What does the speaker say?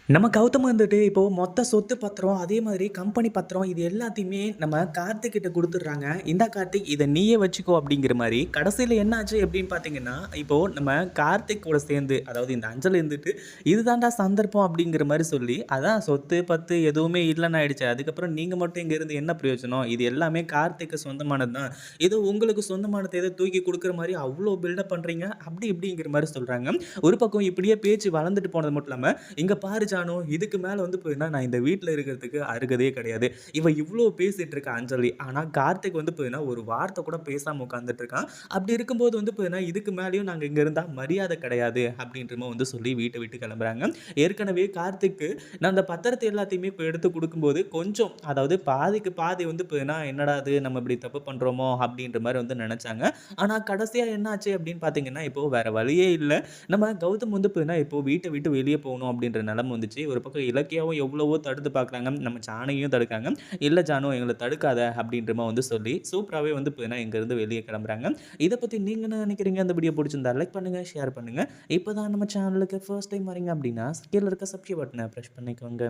நம்ம கௌதம் வந்துட்டு இப்போ மொத்த சொத்து பத்திரம், அதே மாதிரி கம்பெனி பத்திரம் இது எல்லாத்தையுமே நம்ம கார்த்திக் கிட்ட குடுத்துடுறாங்க. "இந்தா கார்த்திக் இத நீயே வச்சுக்கோ" அப்படிங்கிற மாரி. கடைசியில என்ன ஆச்சு அப்படின்னு பார்த்தீங்கன்னா, இப்போ நம்ம கார்த்திக் கூட சேர்ந்து அதாவது இந்த அஞ்சலி இருந்துட்டு, "இதுதான்டா சந்தர்ப்பம்" அப்படிங்கிற மாரி சொல்லி, அதான் சொத்து, பத்து எதுவுமே இல்லன்னு ஆயிடுச்சு. அதுக்கப்புறம் நீங்க மட்டும் இங்க இருந்து என்ன பிரயோஜனம்? இது எல்லாமே கார்த்திக்கு சொந்தமானது தான். ஏதோ உங்களுக்கு சொந்தமானத ஏதோ தூக்கி குடுக்குற மாரி அவ்ளோ பில்டப் பண்றீங்க. அப்படி இப்படிங்கிற மாரி சொல்றாங்க. ஒரு பக்கம் இப்படியே பேச்சு வளர்ந்துட்டு போனது மட்டும் இல்லாம, "இங்க பாரு ஜானு, இதுக்கு மேல வந்து போயினா நான் இந்த வீட்ல இருக்கிறதுக்கு அருகதையே கிடையாது. இவ இவ்ளோ பேசிட்டு இருக்கா அஞ்சலி. ஆனா கார்த்திக் வந்து போயினா ஒரு வார்த்தை கூட பேசாம உட்கார்ந்துட்டு இருக்கான். அப்படி இருக்கும்போது வந்து போயினா இதுக்கு மேலயும் நாங்க இங்க இருந்தா மரியாதை கிடையாது." அப்படின்ற மாரி வந்து சொல்லி வீட்ட விட்டு கிளம்புறாங்க. ஏற்கனவே கார்த்திக்கு நான் அந்த பத்திரத்த எல்லாத்தையுமே இப்ப எடுத்து குடுக்கும்போது கொஞ்சம் அதாவது பாதிக்கு பாதி வந்து போயினா என்னடா இது நம்ம இப்படி தப்பு பண்றோமோ அப்படின்ற மாரி வந்து நெனச்சாங்க. ஆனா கடைசியா என்ன ஆச்சு அப்படின்னு பார்த்தீங்கன்னா, இப்போ வேற வழியே இல்ல. நம்ம கௌதம் வந்து பார்த்தீங்கன்னா, இப்போ வீட்ட விட்டு வெளிய போணும் அப்படின்ற நெலம வந்துச்சு. ஒரு பக்கம் இலக்கியாவும் எவ்வளவோ தடுத்து பார்க்குறாங்க. நம்ம ஜானகியும் தடுக்காங்க. "இல்ல ஜானு எங்கள தடுக்காத" அப்படின்ற மாரி வந்து சொல்லி, சூப்பராவே வந்து பார்த்தீங்கன்னா, இங்கருந்து வெளிய கெளம்புறாங்க. இத பத்தி நீங்க என்ன நெனைக்கிறீங்க? இந்த வீடியோ புடிச்சிருந்தா லைக் பண்ணுங்க, ஷேர் பண்ணுங்க. இப்ப தான் நம்ம சேனலுக்கு ஃபர்ஸ்ட் டைம் வரீங்க அப்படின்னா, கீழ இருக்க சப்ஸ்கிரைப் பட்டன பிரஸ் பண்ணிக்கோங்க.